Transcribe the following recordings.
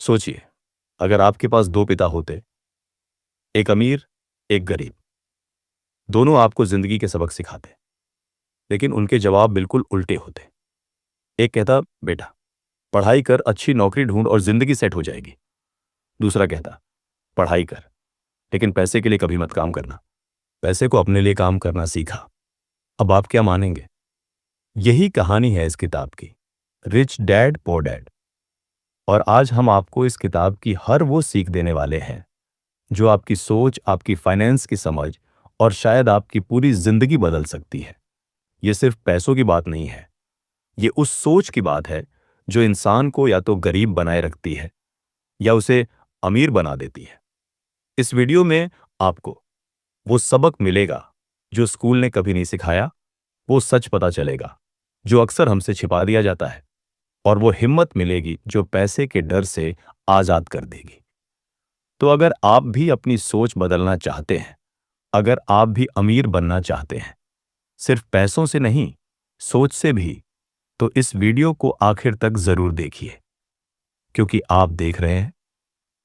सोचिए, अगर आपके पास दो पिता होते, एक अमीर, एक गरीब, दोनों आपको जिंदगी के सबक सिखाते, लेकिन उनके जवाब बिल्कुल उल्टे होते। एक कहता, बेटा पढ़ाई कर, अच्छी नौकरी ढूंढ और जिंदगी सेट हो जाएगी। दूसरा कहता, पढ़ाई कर, लेकिन पैसे के लिए कभी मत काम करना। पैसे को अपने लिए काम करना सीखा। अब आप क्या मानेंगे? यही कहानी है इस किताब की, रिच डैड पुअर डैड। और आज हम आपको इस किताब की हर वो सीख देने वाले हैं जो आपकी सोच, आपकी फाइनेंस की समझ और शायद आपकी पूरी जिंदगी बदल सकती है। ये सिर्फ पैसों की बात नहीं है, ये उस सोच की बात है जो इंसान को या तो गरीब बनाए रखती है या उसे अमीर बना देती है। इस वीडियो में आपको वो सबक मिलेगा जो स्कूल ने कभी नहीं सिखाया, वो सच पता चलेगा जो अक्सर हमसे छिपा दिया जाता है, और वो हिम्मत मिलेगी जो पैसे के डर से आजाद कर देगी। तो अगर आप भी अपनी सोच बदलना चाहते हैं, अगर आप भी अमीर बनना चाहते हैं, सिर्फ पैसों से नहीं, सोच से भी, तो इस वीडियो को आखिर तक जरूर देखिए, क्योंकि आप देख रहे हैं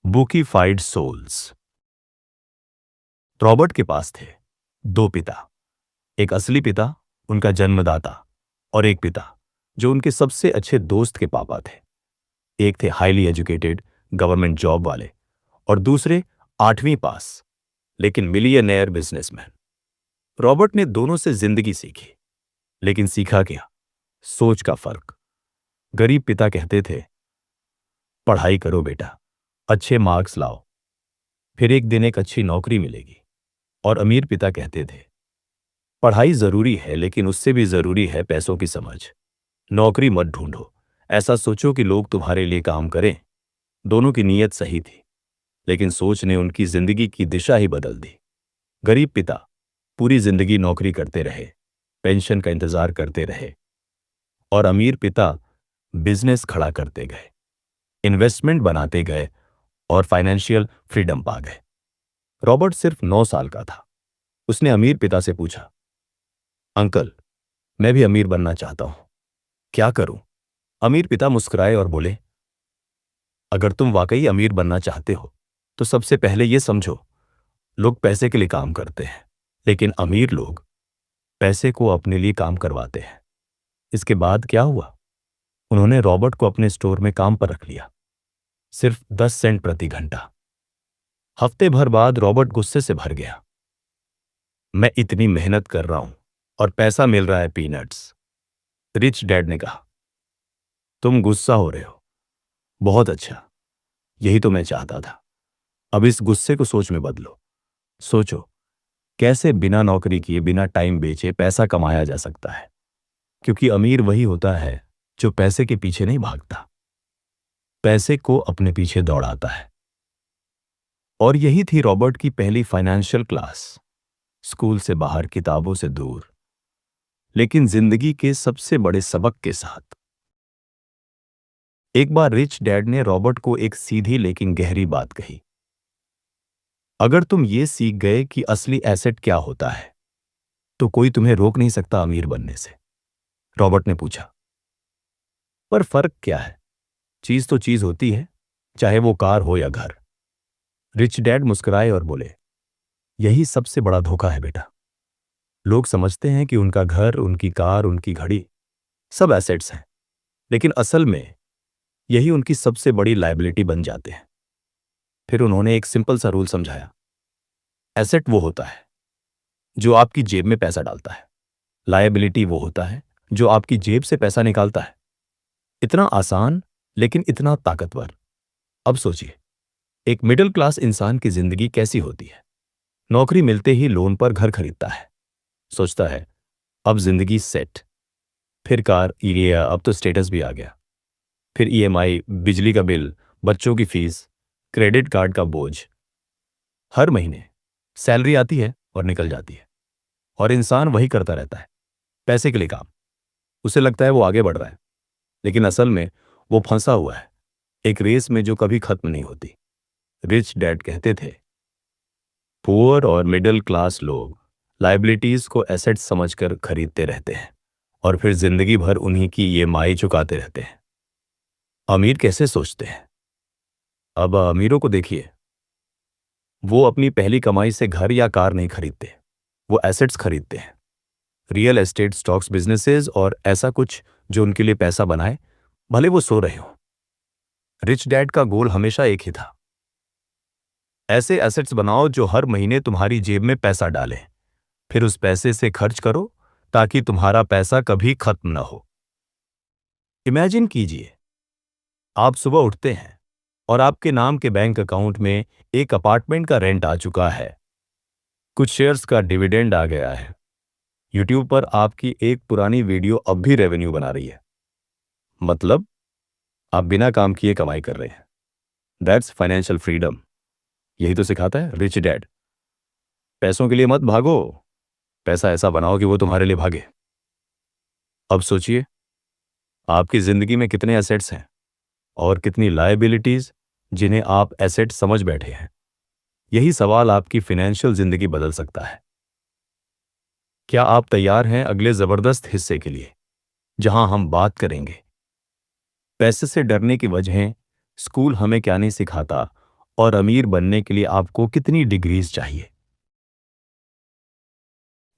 बुकीफाइड सोल्स। रॉबर्ट के पास थे दो पिता, एक असली पिता, उनका जन्मदाता, और एक पिता जो उनके सबसे अच्छे दोस्त के पापा थे। एक थे हाईली एजुकेटेड गवर्नमेंट जॉब वाले और दूसरे 8वीं पास लेकिन मिलियनेयर बिजनेसमैन। रॉबर्ट ने दोनों से जिंदगी सीखी, लेकिन सीखा क्या? सोच का फर्क। गरीब पिता कहते थे, पढ़ाई करो बेटा, अच्छे मार्क्स लाओ, फिर एक दिन एक अच्छी नौकरी मिलेगी। और अमीर पिता कहते थे, पढ़ाई जरूरी है, लेकिन उससे भी जरूरी है पैसों की समझ। नौकरी मत ढूंढो, ऐसा सोचो कि लोग तुम्हारे लिए काम करें। दोनों की नीयत सही थी, लेकिन सोच ने उनकी जिंदगी की दिशा ही बदल दी। गरीब पिता पूरी जिंदगी नौकरी करते रहे, पेंशन का इंतजार करते रहे, और अमीर पिता बिजनेस खड़ा करते गए, इन्वेस्टमेंट बनाते गए और फाइनेंशियल फ्रीडम पा गए। रॉबर्ट सिर्फ 9 साल का था। उसने अमीर पिता से पूछा, अंकल, मैं भी अमीर बनना चाहता हूं, क्या करूं? अमीर पिता मुस्कुराए और बोले, अगर तुम वाकई अमीर बनना चाहते हो तो सबसे पहले यह समझो, लोग पैसे के लिए काम करते हैं, लेकिन अमीर लोग पैसे को अपने लिए काम करवाते हैं। इसके बाद क्या हुआ? उन्होंने रॉबर्ट को अपने स्टोर में काम पर रख लिया, सिर्फ 10 सेंट प्रति घंटा। हफ्ते भर बाद रॉबर्ट गुस्से से भर गया। मैं इतनी मेहनत कर रहा हूं और पैसा मिल रहा है पीनट्स। रिच डैड ने कहा, तुम गुस्सा हो रहे हो, बहुत अच्छा, यही तो मैं चाहता था। अब इस गुस्से को सोच में बदलो। सोचो कैसे बिना नौकरी किए, बिना टाइम बेचे पैसा कमाया जा सकता है, क्योंकि अमीर वही होता है जो पैसे के पीछे नहीं भागता, पैसे को अपने पीछे दौड़ाता है। और यही थी रॉबर्ट की पहली फाइनेंशियल क्लास, स्कूल से बाहर, किताबों से दूर, लेकिन जिंदगी के सबसे बड़े सबक के साथ। एक बार रिच डैड ने रॉबर्ट को एक सीधी लेकिन गहरी बात कही, अगर तुम ये सीख गए कि असली एसेट क्या होता है, तो कोई तुम्हें रोक नहीं सकता अमीर बनने से। रॉबर्ट ने पूछा, पर फर्क क्या है? चीज तो चीज होती है, चाहे वो कार हो या घर। रिच डैड मुस्कुराए और बोले, यही सबसे बड़ा धोखा है बेटा। लोग समझते हैं कि उनका घर, उनकी कार, उनकी घड़ी सब एसेट्स हैं, लेकिन असल में यही उनकी सबसे बड़ी लायबिलिटी बन जाते हैं। फिर उन्होंने एक सिंपल सा रूल समझाया, एसेट वो होता है जो आपकी जेब में पैसा डालता है, लायबिलिटी वो होता है जो आपकी जेब से पैसा निकालता है। इतना आसान, लेकिन इतना ताकतवर। अब सोचिए, एक मिडिल क्लास इंसान की जिंदगी कैसी होती है? नौकरी मिलते ही लोन पर घर खरीदता है, सोचता है अब जिंदगी सेट। फिर कार, ये अब तो स्टेटस भी आ गया। फिर ईएमआई, बिजली का बिल, बच्चों की फीस, क्रेडिट कार्ड का बोझ। हर महीने सैलरी आती है और निकल जाती है, और इंसान वही करता रहता है, पैसे के लिए काम। उसे लगता है वो आगे बढ़ रहा है, लेकिन असल में वो फंसा हुआ है एक रेस में जो कभी खत्म नहीं होती। रिच डैड कहते थे, पुअर और मिडिल क्लास लोग लायबिलिटीज को एसेट्स समझकर खरीदते रहते हैं और फिर जिंदगी भर उन्हीं की ईएमआई चुकाते रहते हैं। अमीर कैसे सोचते हैं? अब अमीरों को देखिए, वो अपनी पहली कमाई से घर या कार नहीं खरीदते, वो एसेट्स खरीदते हैं। रियल एस्टेट, स्टॉक्स, बिजनेसेस और ऐसा कुछ जो उनके लिए पैसा बनाए, भले वो सो रहे हो। रिच डैड का गोल हमेशा एक ही था, ऐसे एसेट्स बनाओ जो हर महीने तुम्हारी जेब में पैसा डालें, फिर उस पैसे से खर्च करो ताकि तुम्हारा पैसा कभी खत्म ना हो। इमेजिन कीजिए, आप सुबह उठते हैं और आपके नाम के बैंक अकाउंट में एक अपार्टमेंट का रेंट आ चुका है, कुछ शेयर्स का डिविडेंड आ गया है, यूट्यूब पर आपकी एक पुरानी वीडियो अब भी रेवेन्यू बना रही है। मतलब आप बिना काम किए कमाई कर रहे हैं। That's financial freedom. यही तो सिखाता है रिच डैड। पैसों के लिए मत भागो, पैसा ऐसा बनाओ कि वो तुम्हारे लिए भागे। अब सोचिए, आपकी जिंदगी में कितने एसेट्स हैं और कितनी लायबिलिटीज जिन्हें आप एसेट समझ बैठे हैं। यही सवाल आपकी फाइनेंशियल जिंदगी बदल सकता है। क्या आप तैयार हैं अगले जबरदस्त हिस्से के लिए, जहां हम बात करेंगे पैसे से डरने की वजहें, स्कूल हमें क्या नहीं सिखाता, और अमीर बनने के लिए आपको कितनी डिग्रीज चाहिए।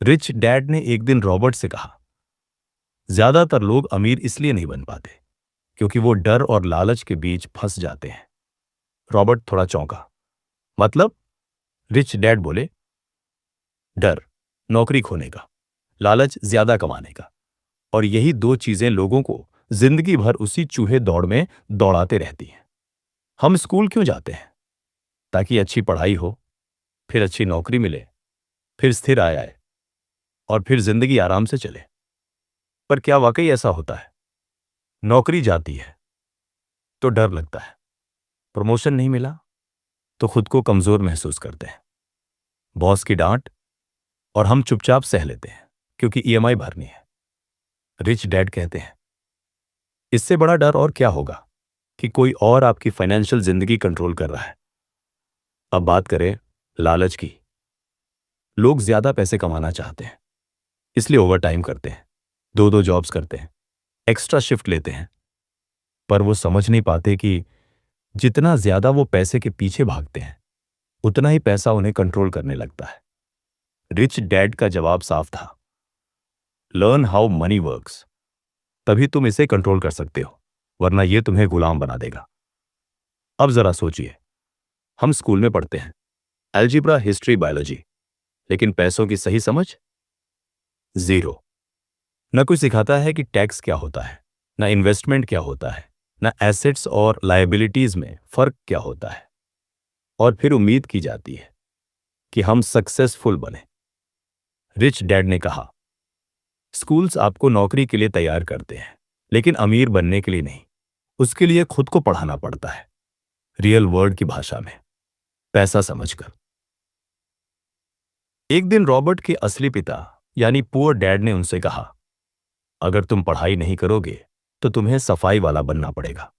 रिच डैड ने एक दिन रॉबर्ट से कहा, ज्यादातर लोग अमीर इसलिए नहीं बन पाते क्योंकि वो डर और लालच के बीच फंस जाते हैं। रॉबर्ट थोड़ा चौंका। मतलब? रिच डैड बोले, डर नौकरी खोने का, लालच ज्यादा कमाने का, और यही दो चीजें लोगों को जिंदगी भर उसी चूहे दौड़ में दौड़ाते रहती हैं। हम स्कूल क्यों जाते हैं? ताकि अच्छी पढ़ाई हो, फिर अच्छी नौकरी मिले, फिर स्थिर आय आए, और फिर जिंदगी आराम से चले। पर क्या वाकई ऐसा होता है? नौकरी जाती है तो डर लगता है, प्रमोशन नहीं मिला तो खुद को कमजोर महसूस करते हैं, बॉस की डांट, और हम चुपचाप सह लेते हैं क्योंकि ईएमआई भरनी है। रिच डैड कहते हैं, इससे बड़ा डर और क्या होगा कि कोई और आपकी फाइनेंशियल जिंदगी कंट्रोल कर रहा है। अब बात करें लालच की। लोग ज्यादा पैसे कमाना चाहते हैं, इसलिए ओवर टाइम करते हैं, दो दो जॉब्स करते हैं, एक्स्ट्रा शिफ्ट लेते हैं। पर वो समझ नहीं पाते कि जितना ज्यादा वो पैसे के पीछे भागते हैं, उतना ही पैसा उन्हें कंट्रोल करने लगता है। रिच डैड का जवाब साफ था, लर्न हाउ मनी वर्क्स, तभी तुम इसे कंट्रोल कर सकते हो, वरना ये तुम्हें गुलाम बना देगा। अब जरा सोचिए, हम स्कूल में पढ़ते हैं अलजेब्रा, हिस्ट्री, बायोलॉजी, लेकिन पैसों की सही समझ जीरो। न कोई सिखाता है कि टैक्स क्या होता है, ना इन्वेस्टमेंट क्या होता है, ना एसेट्स और लायबिलिटीज में फर्क क्या होता है। और फिर उम्मीद की जाती है कि हम सक्सेसफुल बने। रिच डैड ने कहा, स्कूल्स आपको नौकरी के लिए तैयार करते हैं, लेकिन अमीर बनने के लिए नहीं। उसके लिए खुद को पढ़ाना पड़ता है, रियल वर्ल्ड की भाषा में, पैसा समझकर। एक दिन रॉबर्ट के असली पिता यानी पुअर डैड ने उनसे कहा, अगर तुम पढ़ाई नहीं करोगे तो तुम्हें सफाई वाला बनना पड़ेगा।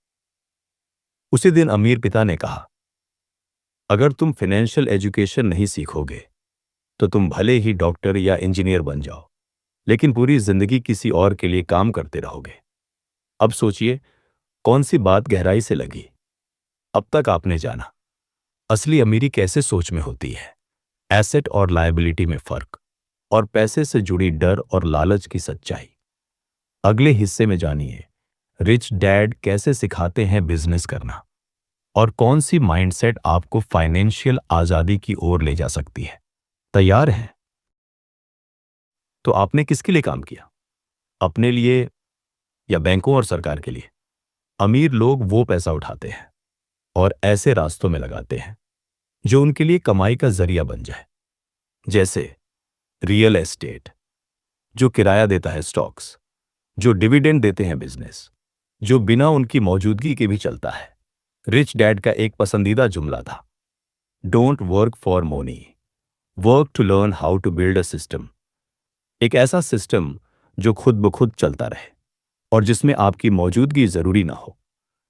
उसी दिन अमीर पिता ने कहा, अगर तुम फाइनेंशियल एजुकेशन नहीं सीखोगे तो तुम भले ही डॉक्टर या इंजीनियर बन जाओ, लेकिन पूरी जिंदगी किसी और के लिए काम करते रहोगे। अब सोचिए, कौन सी बात गहराई से लगी। अब तक आपने जाना असली अमीरी कैसे सोच में होती है, एसेट और लायबिलिटी में फर्क, और पैसे से जुड़ी डर और लालच की सच्चाई। अगले हिस्से में जानिए रिच डैड कैसे सिखाते हैं बिजनेस करना, और कौन सी माइंडसेट आपको फाइनेंशियल आजादी की ओर ले जा सकती है। तैयार हैं? तो आपने किसके लिए काम किया? अपने लिए या बैंकों और सरकार के लिए? अमीर लोग वो पैसा उठाते हैं और ऐसे रास्तों में लगाते हैं जो उनके लिए कमाई का जरिया बन जाए, जैसे रियल एस्टेट, जो किराया देता है, स्टॉक्स, जो डिविडेंड देते हैं, बिजनेस जो बिना उनकी मौजूदगी के भी चलता है। रिच डैड का एक पसंदीदा जुमला था, don't work for money, work to learn how to build a system. एक ऐसा सिस्टम जो खुद ब खुद चलता रहे और जिसमें आपकी मौजूदगी जरूरी ना हो।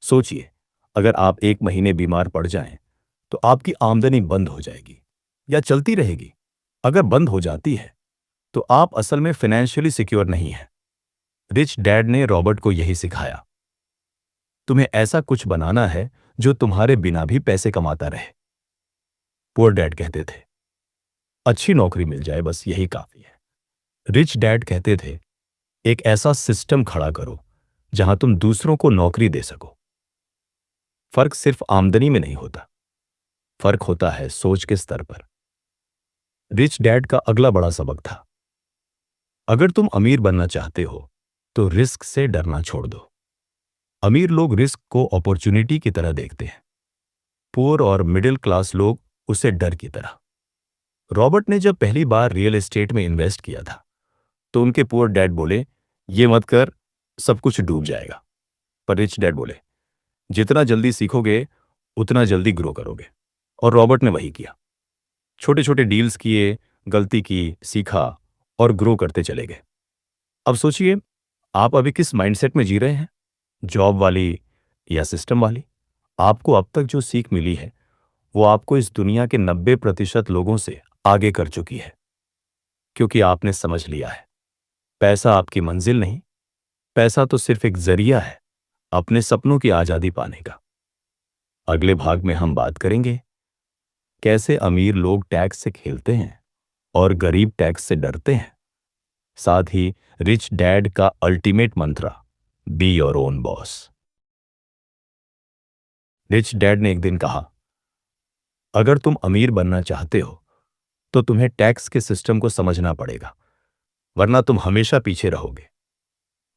सोचिए, अगर आप एक महीने बीमार पड़ जाएं तो आपकी आमदनी बंद हो जाएगी या चलती रहेगी? अगर बंद हो जाती है तो आप असल में फाइनेंशियली सिक्योर नहीं हैं। रिच डैड ने रॉबर्ट को यही सिखाया, तुम्हें ऐसा कुछ बनाना है जो तुम्हारे बिना भी पैसे कमाता रहे। पुअर डैड कहते थे, अच्छी नौकरी मिल जाए बस यही काफी है। रिच डैड कहते थे, एक ऐसा सिस्टम खड़ा करो जहां तुम दूसरों को नौकरी दे सको। फर्क सिर्फ आमदनी में नहीं होता, फर्क होता है सोच के स्तर पर। रिच डैड का अगला बड़ा सबक था, अगर तुम अमीर बनना चाहते हो तो रिस्क से डरना छोड़ दो। अमीर लोग रिस्क को अपॉर्चुनिटी की तरह देखते हैं, पुअर और मिडिल क्लास लोग उसे डर की तरह। रॉबर्ट ने जब पहली बार रियल एस्टेट में इन्वेस्ट किया था तो उनके पुअर डैड बोले, ये मत कर, सब कुछ डूब जाएगा। पर रिच डैड बोले, जितना जल्दी सीखोगे उतना जल्दी ग्रो करोगे। और रॉबर्ट ने वही किया, छोटे छोटे डील्स किए, गलती की, सीखा और ग्रो करते चले गए। अब सोचिए, आप अभी किस माइंडसेट में जी रहे हैं, जॉब वाली या सिस्टम वाली? आपको अब तक जो सीख मिली है वो आपको इस दुनिया के 90% लोगों से आगे कर चुकी है, क्योंकि आपने समझ लिया है, पैसा आपकी मंजिल नहीं, पैसा तो सिर्फ एक जरिया है अपने सपनों की आजादी पाने का। अगले भाग में हम बात करेंगे कैसे अमीर लोग टैक्स से खेलते हैं और गरीब टैक्स से डरते हैं। साथ ही रिच डैड का अल्टीमेट मंत्र, be your own boss. Rich dad ने एक दिन कहा, अगर तुम अमीर बनना चाहते हो तो तुम्हें टैक्स के सिस्टम को समझना पड़ेगा, वरना तुम हमेशा पीछे रहोगे।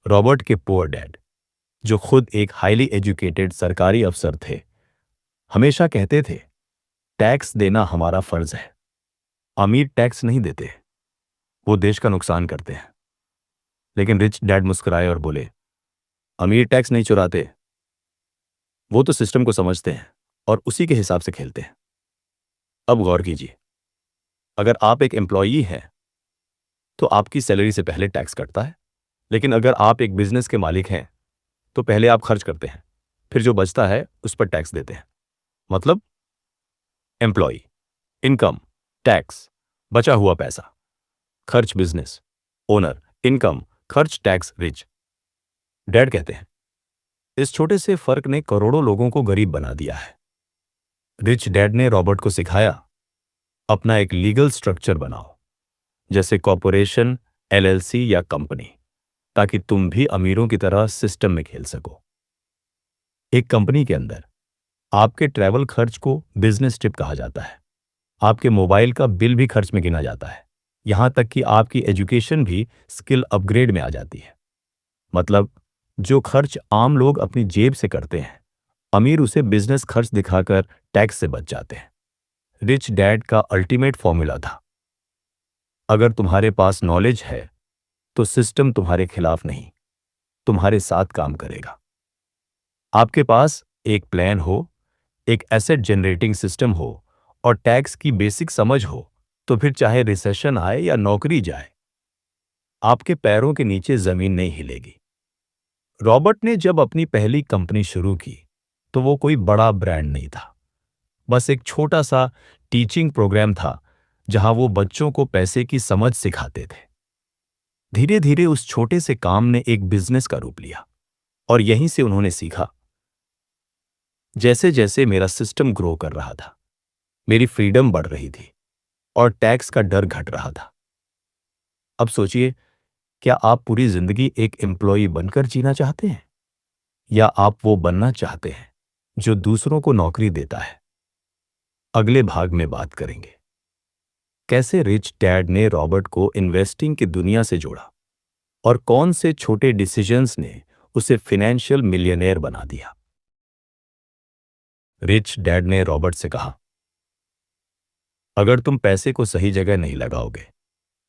रॉबर्ट के पुअर डैड, जो खुद एक हाईली एजुकेटेड सरकारी अफसर थे, हमेशा कहते थे, टैक्स देना हमारा फर्ज है। अमीर टैक्स नहीं देते, वो देश का नुकसान करते हैं। लेकिन रिच डैड मुस्कुराए और बोले, अमीर टैक्स नहीं चुराते, वो तो सिस्टम को समझते हैं और उसी के हिसाब से खेलते हैं। अब गौर कीजिए, अगर आप एक एम्प्लॉई हैं तो आपकी सैलरी से पहले टैक्स कटता है, लेकिन अगर आप एक बिजनेस के मालिक हैं तो पहले आप खर्च करते हैं, फिर जो बचता है उस पर टैक्स देते हैं। मतलब एम्प्लॉई, इनकम, टैक्स, बचा हुआ पैसा, खर्च बिजनेस, ओनर, इनकम, खर्च, टैक्स, रिच। डैड कहते हैं, इस छोटे से फर्क ने करोड़ों लोगों को गरीब बना दिया है। रिच डैड ने रॉबर्ट को सिखाया, अपना एक लीगल स्ट्रक्चर बनाओ, जैसे कॉर्पोरेशन, एलएलसी या कंपनी, ताकि तुम भी अमीरों की तरह सिस्टम में खेल सको। एक कंपनी के अंदर आपके ट्रैवल खर्च को बिजनेस ट्रिप कहा जाता है, आपके मोबाइल का बिल भी खर्च में गिना जाता है, यहां तक कि आपकी एजुकेशन भी स्किल अपग्रेड में आ जाती है। मतलब जो खर्च आम लोग अपनी जेब से करते हैं, अमीर उसे बिजनेस खर्च दिखाकर टैक्स से बच जाते हैं। रिच डैड का अल्टीमेट फॉर्मूला था, अगर तुम्हारे पास नॉलेज है तो सिस्टम तुम्हारे खिलाफ नहीं, तुम्हारे साथ काम करेगा। आपके पास एक प्लान हो, एक एसेट जनरेटिंग सिस्टम हो और टैक्स की बेसिक समझ हो, तो फिर चाहे रिसेशन आए या नौकरी जाए, आपके पैरों के नीचे जमीन नहीं हिलेगी। रॉबर्ट ने जब अपनी पहली कंपनी शुरू की तो वो कोई बड़ा ब्रांड नहीं था, बस एक छोटा सा टीचिंग प्रोग्राम था जहां वो बच्चों को पैसे की समझ सिखाते थे। धीरे धीरे उस छोटे से काम ने एक बिजनेस का रूप लिया और यहीं से उन्होंने सीखा, जैसे जैसे मेरा सिस्टम ग्रो कर रहा था, मेरी फ्रीडम बढ़ रही थी और टैक्स का डर घट रहा था। अब सोचिए, क्या आप पूरी जिंदगी एक एम्प्लॉय बनकर जीना चाहते हैं या आप वो बनना चाहते हैं जो दूसरों को नौकरी देता है? अगले भाग में बात करेंगे कैसे रिच डैड ने रॉबर्ट को इन्वेस्टिंग की दुनिया से जोड़ा और कौन से छोटे डिसीजंस ने उसे फाइनेंशियल मिलियनेयर बना दिया। रिच डैड ने रॉबर्ट से कहा, अगर तुम पैसे को सही जगह नहीं लगाओगे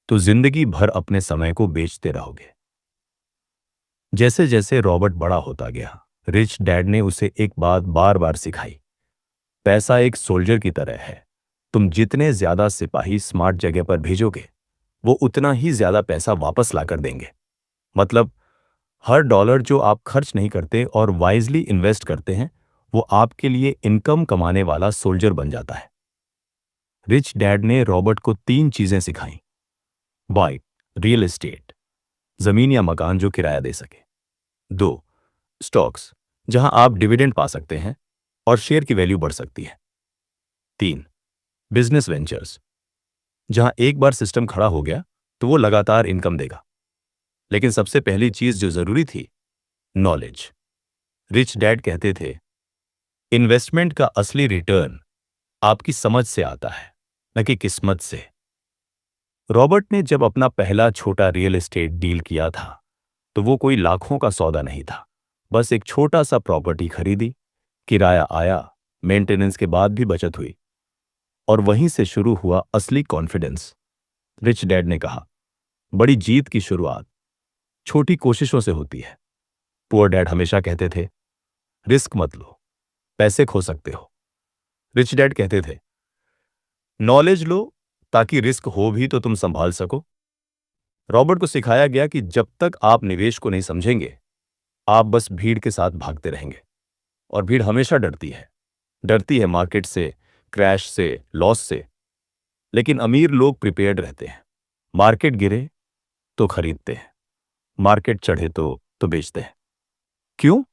तो जिंदगी भर अपने समय को बेचते रहोगे। जैसे जैसे रॉबर्ट बड़ा होता गया, रिच डैड ने उसे एक बात बार बार सिखाई, पैसा एक सोल्जर की तरह है, तुम जितने ज्यादा सिपाही स्मार्ट जगह पर भेजोगे वो उतना ही ज्यादा पैसा वापस लाकर देंगे। मतलब हर डॉलर जो आप खर्च नहीं करते और वाइजली इन्वेस्ट करते हैं, वो आपके लिए इनकम कमाने वाला सोल्जर बन जाता है। रिच डैड ने रॉबर्ट को 3 चीजें सिखाई, बाय रियल एस्टेट, जमीन या मकान जो किराया दे सके। 2 स्टॉक्स, जहां आप डिविडेंड पा सकते हैं। और शेयर की वैल्यू बढ़ सकती है। 3. बिजनेस वेंचर्स, जहां एक बार सिस्टम खड़ा हो गया तो वो लगातार इनकम देगा। लेकिन सबसे पहली चीज जो जरूरी थी, नॉलेज। रिच डैड कहते थे, इन्वेस्टमेंट का असली रिटर्न आपकी समझ से आता है, न कि किस्मत से। रॉबर्ट ने जब अपना पहला छोटा रियल एस्टेट डील किया था तो वो कोई लाखों का सौदा नहीं था। बस एक छोटा सा प्रॉपर्टी खरीदी, किराया आया, मेंटेनेंस के बाद भी बचत हुई, और वहीं से शुरू हुआ असली कॉन्फिडेंस। रिच डैड ने कहा, बड़ी जीत की शुरुआत छोटी कोशिशों से होती है। पुअर डैड हमेशा कहते थे, रिस्क मत लो, पैसे खो सकते हो। रिच डैड कहते थे, नॉलेज लो ताकि रिस्क हो भी तो तुम संभाल सको। रॉबर्ट को सिखाया गया कि जब तक आप निवेश को नहीं समझेंगे, आप बस भीड़ के साथ भागते रहेंगे। और भीड़ हमेशा डरती है मार्केट से, क्रैश से, लॉस से। लेकिन अमीर लोग प्रिपेयर्ड रहते हैं। मार्केट गिरे तो खरीदते हैं, मार्केट चढ़े तो बेचते हैं। क्यों?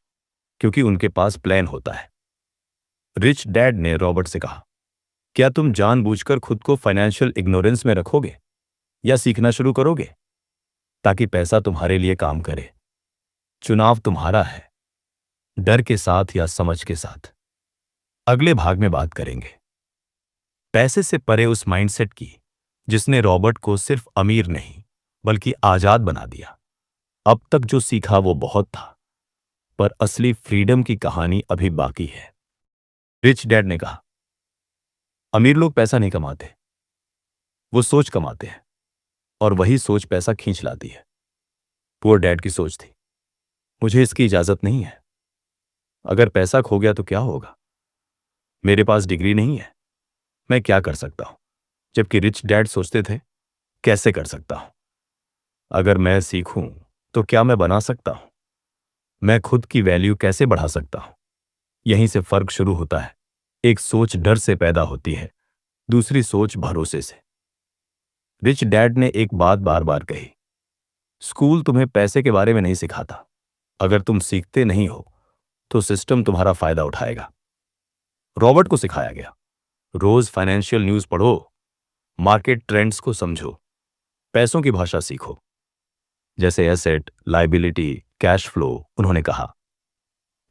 क्योंकि उनके पास प्लान होता है। रिच डैड ने रॉबर्ट से कहा, क्या तुम जानबूझकर खुद को फाइनेंशियल इग्नोरेंस में रखोगे या सीखना शुरू करोगे ताकि पैसा तुम्हारे लिए काम करे? चुनाव तुम्हारा है, डर के साथ या समझ के साथ। अगले भाग में बात करेंगे पैसे से परे उस माइंडसेट की जिसने रॉबर्ट को सिर्फ अमीर नहीं बल्कि आजाद बना दिया। अब तक जो सीखा वो बहुत था, पर असली फ्रीडम की कहानी अभी बाकी है। रिच डैड ने कहा, अमीर लोग पैसा नहीं कमाते, वो सोच कमाते हैं, और वही सोच पैसा खींच लाती है। पुअर डैड की सोच थी, मुझे इसकी इजाजत नहीं है। अगर पैसा खो गया तो क्या होगा? मेरे पास डिग्री नहीं है, मैं क्या कर सकता हूं? जबकि रिच डैड सोचते थे, कैसे कर सकता हूं? अगर मैं सीखूं तो क्या मैं बना सकता हूं? मैं खुद की वैल्यू कैसे बढ़ा सकता हूं? यहीं से फर्क शुरू होता है। एक सोच डर से पैदा होती है, दूसरी सोच भरोसे से। रिच डैड ने एक बात बार बार कही, स्कूल तुम्हें पैसे के बारे में नहीं सिखाता। अगर तुम सीखते नहीं हो तो सिस्टम तुम्हारा फायदा उठाएगा। रॉबर्ट को सिखाया गया, रोज फाइनेंशियल न्यूज पढ़ो, मार्केट ट्रेंड्स को समझो, पैसों की भाषा सीखो, जैसे एसेट, लायबिलिटी, कैश फ्लो। उन्होंने कहा,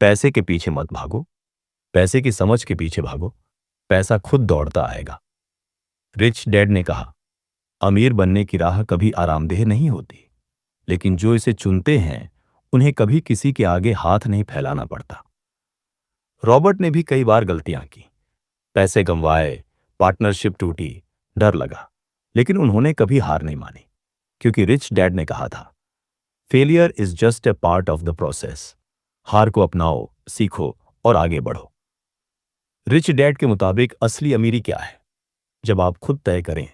पैसे के पीछे मत भागो, पैसे की समझ के पीछे भागो, पैसा खुद दौड़ता आएगा। रिच डैड ने कहा, अमीर बनने की राह कभी आरामदेह नहीं होती, लेकिन जो इसे चुनते हैं उन्हें कभी किसी के आगे हाथ नहीं फैलाना पड़ता। रॉबर्ट ने भी कई बार गलतियां की, पैसे गंवाए, पार्टनरशिप टूटी, डर लगा, लेकिन उन्होंने कभी हार नहीं मानी, क्योंकि रिच डैड ने कहा था, failure is just a part of the process. हार को अपनाओ, सीखो और आगे बढ़ो। रिच डैड के मुताबिक असली अमीरी क्या है? जब आप खुद तय करें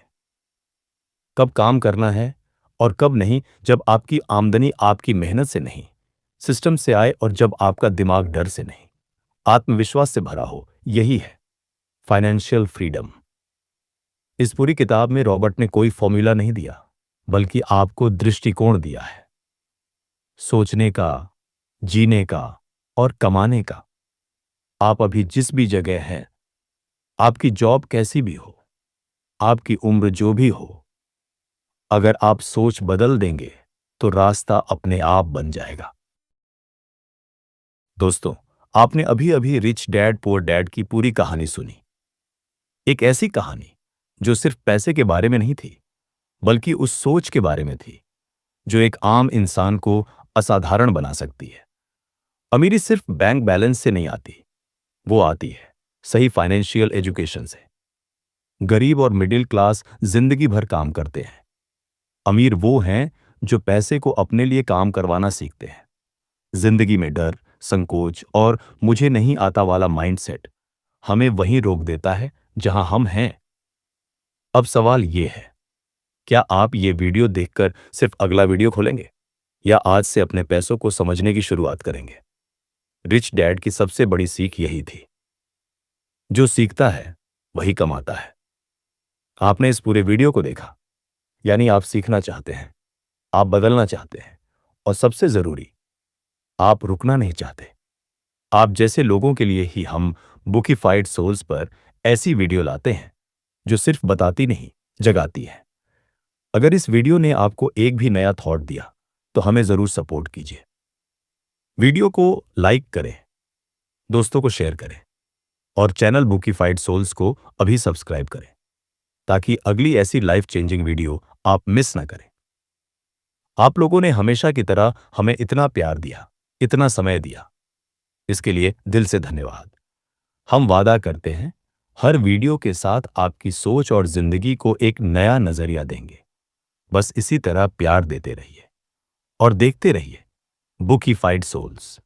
कब काम करना है और कब नहीं, जब आपकी आमदनी आपकी मेहनत से नहीं, सिस्टम से आए, और जब आपका दिमाग डर से नहीं, आत्मविश्वास से भरा हो। यही है फाइनेंशियल फ्रीडम। इस पूरी किताब में रॉबर्ट ने कोई फॉर्मूला नहीं दिया, बल्कि आपको दृष्टिकोण दिया है, सोचने का, जीने का और कमाने का। आप अभी जिस भी जगह हैं, आपकी जॉब कैसी भी हो, आपकी उम्र जो भी हो, अगर आप सोच बदल देंगे तो रास्ता अपने आप बन जाएगा। दोस्तों, आपने अभी अभी रिच डैड पुअर डैड की पूरी कहानी सुनी। एक ऐसी कहानी जो सिर्फ पैसे के बारे में नहीं थी, बल्कि उस सोच के बारे में थी जो एक आम इंसान को असाधारण बना सकती है। अमीरी सिर्फ बैंक बैलेंस से नहीं आती, वो आती है सही फाइनेंशियल एजुकेशन से। गरीब और मिडिल क्लास जिंदगी भर काम करते हैं। अमीर वो हैं जो पैसे को अपने लिए काम करवाना सीखते हैं। जिंदगी में डर, संकोच और मुझे नहीं आता वाला माइंडसेट हमें वहीं रोक देता है जहां हम हैं। अब सवाल ये है, क्या आप ये वीडियो देखकर सिर्फ अगला वीडियो खोलेंगे या आज से अपने पैसों को समझने की शुरुआत करेंगे? रिच डैड की सबसे बड़ी सीख यही थी, जो सीखता है वही कमाता है। आपने इस पूरे वीडियो को देखा, यानी आप सीखना चाहते हैं, आप बदलना चाहते हैं, और सबसे जरूरी, आप रुकना नहीं चाहते। आप जैसे लोगों के लिए ही हम बुकिफाइड सोल्स पर ऐसी वीडियो लाते हैं जो सिर्फ बताती नहीं, जगाती है। अगर इस वीडियो ने आपको एक भी नया थॉट दिया तो हमें जरूर सपोर्ट कीजिए। वीडियो को लाइक करें, दोस्तों को शेयर करें और चैनल बुकिफाइड सोल्स को अभी सब्सक्राइब करें ताकि अगली ऐसी लाइफ चेंजिंग वीडियो आप मिस ना करें। आप लोगों ने हमेशा की तरह हमें इतना प्यार दिया, इतना समय दिया, इसके लिए दिल से धन्यवाद। हम वादा करते हैं हर वीडियो के साथ आपकी सोच और जिंदगी को एक नया नजरिया देंगे। बस इसी तरह प्यार देते रहिए और देखते रहिए बुकिफाइड सोल्स।